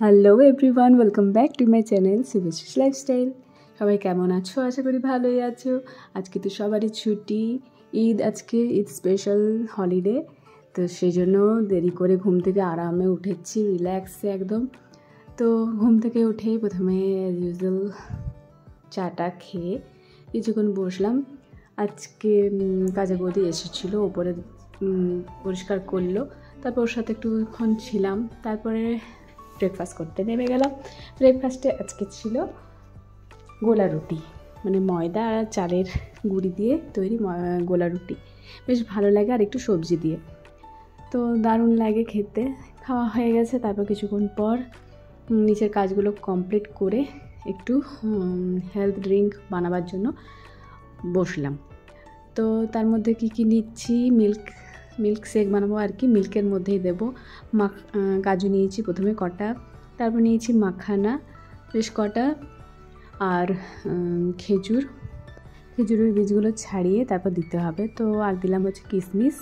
Hello everyone, welcome back to my channel Subhashree lifestyle. সবাই কেমন আছো? আশা করি ভালোই আছো। আজকে তো সবারই ছুটি, ঈদ, আজকে ঈদ স্পেশাল হলিডে, তো সেই জন্য দেরি করে ঘুম থেকে আরামে উঠেছি, রিল্যাক্সে একদম। তো ঘুম থেকে উঠেই প্রথমে অ্যাজ ইউজুয়াল চাটা খেয়ে কিছুক্ষণ বসলাম। আজকে কাজে বৌদি এসেছিলো, ওপরে পরিষ্কার করলো, তারপর ওর সাথে একটুক্ষণ ছিলাম, তারপরে ব্রেকফাস্ট করতে নেমে গেলাম। ব্রেকফাস্টে আজকে ছিল গোলা রুটি, মানে ময়দা আর চালের গুঁড়ি দিয়ে তৈরি গোলা রুটি, বেশ ভালো লাগে, আর একটু সবজি দিয়ে, তো দারুণ লাগে খেতে। খাওয়া হয়ে গেছে, তারপর কিছুক্ষণ পর নিচের কাজগুলো কমপ্লিট করে একটু হেলথ ড্রিঙ্ক বানাবার জন্য বসলাম। তো তার মধ্যে কি নিচ্ছি, মিল্ক শেক বানাবো আর কি। মিল্কের মধ্যেই দেবো কাজু নিয়েছি প্রথমে কটা, তারপর নিয়েছি মাখানা বেশ কটা, আর খেজুরের বীজগুলো ছাড়িয়ে তারপর দিতে হবে। তো আর দিলাম হচ্ছে কিশমিশ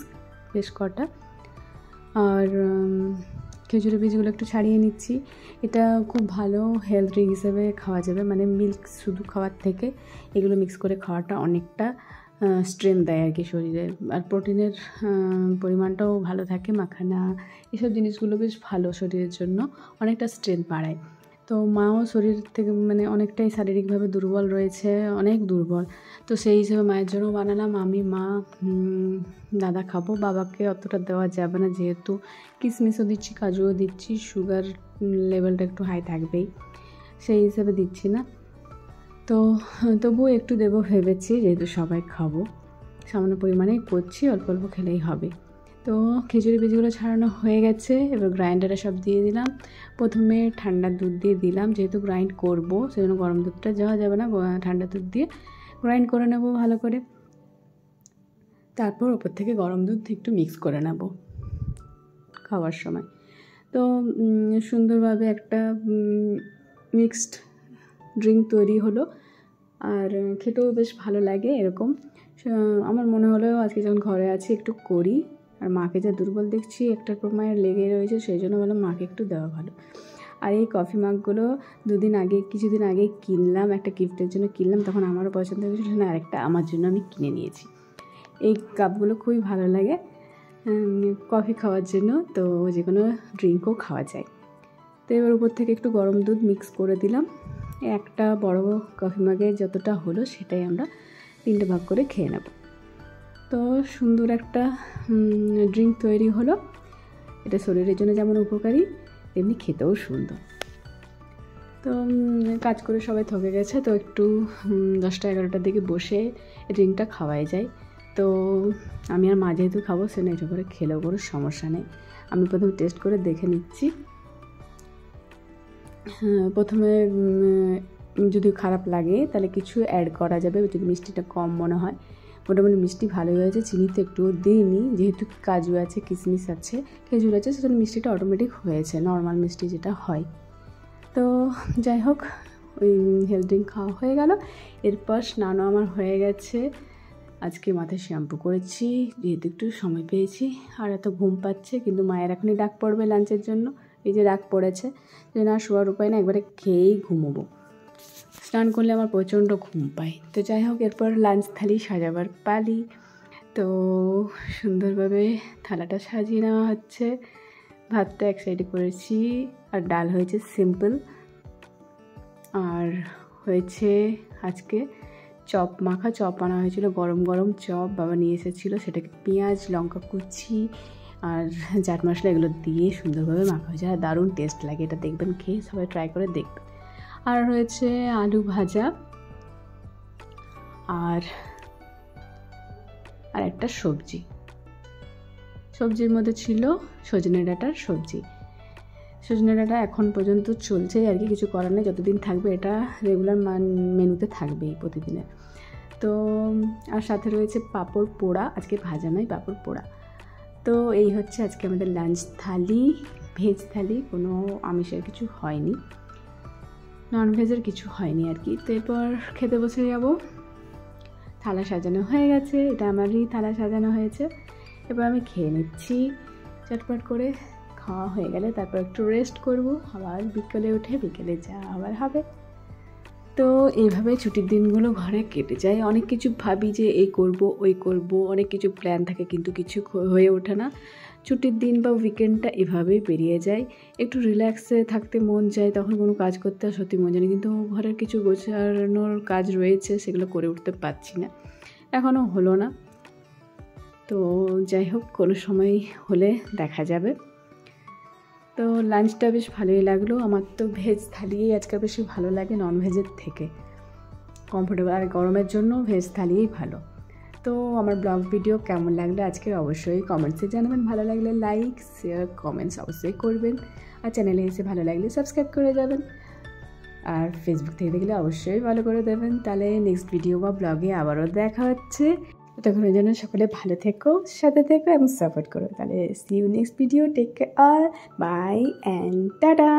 বেশ কটা, আর খেজুরের বীজগুলো একটু ছাড়িয়ে নিচ্ছি। এটা খুব ভালো হেলথ ড্রিঙ্ক হিসেবে খাওয়া যাবে, মানে মিল্ক শুধু খাওয়ার থেকে এগুলো মিক্স করে খাওয়াটা অনেকটা স্ট্রেংথ দেয় আর কি শরীরে, আর প্রোটিনের পরিমাণটাও ভালো থাকে। মাখানা এসব জিনিসগুলো বেশ ভালো শরীরের জন্য, অনেকটা স্ট্রেংথ বাড়ায়। তো মাও শরীর থেকে মানে অনেকটাই শারীরিকভাবে দুর্বল রয়েছে, অনেক দুর্বল, তো সেই হিসেবে মায়ের জন্য বানালাম। আমি, মা, দাদা খাবো, বাবাকে অতটা দেওয়া যাবে না, যেহেতু কিশমিশও দিচ্ছি, কাজুও দিচ্ছি, সুগার লেভেলটা একটু হাই থাকবেই, সেই হিসেবে দিচ্ছি না। তো তবুও একটু দেবো ভেবেছি, যেহেতু সবাই খাবো, সামান্য পরিমাণেই করছি, অল্প অল্প খেলেই হবে। তো খিচুড়ি বীজগুলো ছাড়ানো হয়ে গেছে, এবার গ্রাইন্ডারে সব দিয়ে দিলাম। প্রথমে ঠান্ডা দুধ দিয়ে দিলাম, যেহেতু গ্রাইন্ড করবো সেজন্য গরম দুধটা যাওয়া যাবে না, ঠান্ডা দুধ দিয়ে গ্রাইন্ড করে নেব ভালো করে। তারপর ওপর থেকে গরম দুধ একটু মিক্স করে নেব খাওয়ার সময়। তো সুন্দরভাবে একটা মিক্সড ড্রিঙ্ক তৈরি হলো, আর খেতেও বেশ ভালো লাগে এরকম। আমার মনে হলো আজকে যখন ঘরে আছি একটু করি, আর মাকে যা দুর্বল দেখছি একটার পর মায়ের লেগে রয়েছে, সেই জন্য বললাম মাকে একটু দেওয়া ভালো। আর এই কফি মাগগুলো কিছুদিন আগে কিনলাম, একটা গিফটের জন্য কিনলাম, তখন আমারও পছন্দ হয়েছিল, না আরেকটা আমার জন্য আমি কিনে নিয়েছি। এই কাপগুলো খুবই ভালো লাগে কফি খাওয়ার জন্য, তো যে কোনো ড্রিঙ্কও খাওয়া যায়। তো এবার উপর থেকে একটু গরম দুধ মিক্স করে দিলাম। একটা বড় কফি মাগে যতটা হলো সেটাই আমরা 3টে ভাগ করে খেয়ে নেব। তো সুন্দর একটা ড্রিঙ্ক তৈরি হলো। এটা শরীরের জন্য যেমন উপকারী, তেমনি খেতেও সুন্দর। তো কাজ করে সবাই থকে গেছে, তো একটু 10টা-11টার দিকে বসে ড্রিঙ্কটা খাওয়াই যায়। তো আমি আর মা যেহেতু খাবো, সেজন্য এটা করে খেলেও কোনো সমস্যা নেই। আমি প্রথমে টেস্ট করে দেখে নিচ্ছি। প্রথমে যদি খারাপ লাগে তাহলে কিছু অ্যাড করা যাবে, যদি মিষ্টিটা কম মনে হয়। মোটামুটি মিষ্টি ভালোই হয়েছে, চিনি তো একটুও দিইনি, যেহেতু কাজু আছে, কিশমিশ আছে, খেজুর আছে, সেজন্য মিষ্টিটা অটোমেটিক হয়েছে, নর্মাল মিষ্টি যেটা হয়। তো যাই হোক, ওই হেলথ ড্রিঙ্ক খাওয়া হয়ে গেল। এরপর স্নানও আমার হয়ে গেছে। আজকে মাথায় শ্যাম্পু করেছি, যেহেতু একটু সময় পেয়েছি, আর এত ঘুম পাচ্ছে, কিন্তু মায়ের এখনই ডাক পড়বে লাঞ্চের জন্য, এই যে ডাক পড়েছে, যে না শোয়ার উপায় না, একবারে খেয়েই ঘুমোবো। স্নান করলে আমার প্রচণ্ড ঘুম পায়। তো যাই হোক, এরপর লাঞ্চ থালি সাজাবার পালি। তো সুন্দরভাবে থালাটা সাজিয়ে নেওয়া হচ্ছে। ভাতটা এক সাইডে করেছি, আর ডাল হয়েছে সিম্পল, আর হয়েছে আজকে চপ মাখা। চপ আনা হয়েছিল, গরম গরম চপ বাবা নিয়ে এসেছিলো, সেটাকে পেঁয়াজ, লঙ্কা কুচি আর চাট মশলা এগুলো দিয়ে সুন্দরভাবে মাখা হয়েছে, আর দারুণ টেস্ট লাগে। এটা দেখবেন, খেয়ে সবাই ট্রাই করে দেখবেন। আর রয়েছে আলু ভাজা, আর একটা সবজির মধ্যে ছিল সজনে ডাঁটার সবজি। সজনে ডাঁটা এখন পর্যন্ত চলছে আর কি, কিছু করার নেই, যতদিন থাকবে এটা রেগুলার মেনুতে থাকবেই প্রতিদিনের। তো আর সাথে রয়েছে পাঁপড় পোড়া, আজকে ভাজা নয়, পাঁপড় পোড়া। তো এই হচ্ছে আজকে আমাদের লাঞ্চ থালি, ভেজ থালি, কোনো আমিষের কিছু হয়নি, ননভেজের কিছু হয়নি আর কি। তো এরপর খেতে বসে যাব। থালা সাজানো হয়ে গেছে, এটা আমারই থালা সাজানো হয়েছে। এবার আমি খেয়ে নিচ্ছি চটপট করে। খাওয়া হয়ে গেলে তারপর একটু রেস্ট করব, আবার বিকেলে উঠে বিকেলে যা আবার হবে। তো এইভাবে ছুটির দিনগুলো ঘরে কেটে যায়। অনেক কিছু ভাবি যে এই করব ওই করব, অনেক কিছু প্ল্যান থাকে কিন্তু কিছু হয়ে ওঠে না। ছুটির দিন বা উইকেন্ডটা এভাবেই পেরিয়ে যায়। একটু রিল্যাক্সে থাকতে মন চায়, তখন কোনো কাজ করতে সত্যি মন যায় না, কিন্তু ঘরের কিছু গোছানোর কাজ রয়েছে, সেগুলো করে উঠতে পারছি না, এখনও হলো না। তো যাই হোক, কোনো সময় হলে দেখা যাবে। তো লাঞ্চটা বেশ ভালোই লাগলো। আমার তো ভেজ থালিই আজকাল বেশি ভালো লাগে ননভেজের থেকে, কমফোর্টেবল, আর গরমের জন্য ভেজ থালিই ভালো। তো আমার ব্লগ ভিডিও কেমন লাগলো আজকে অবশ্যই কমেন্টসে জানাবেন। ভালো লাগলে লাইক শেয়ার কমেন্টস অবশ্যই করবেন, আর চ্যানেলে এসে ভালো লাগলে সাবস্ক্রাইব করে যাবেন, আর ফেসবুক থেকে দেখলে অবশ্যই ফলো করে দেবেন। তাহলে নেক্সট ভিডিও বা ব্লগে আবারও দেখা হচ্ছে। ততক্ষণের জন্য সকলে ভালো থেকো, সাথে থেকো এবং সাপোর্ট করো। তাহলে see you next video, take care, bye and tata.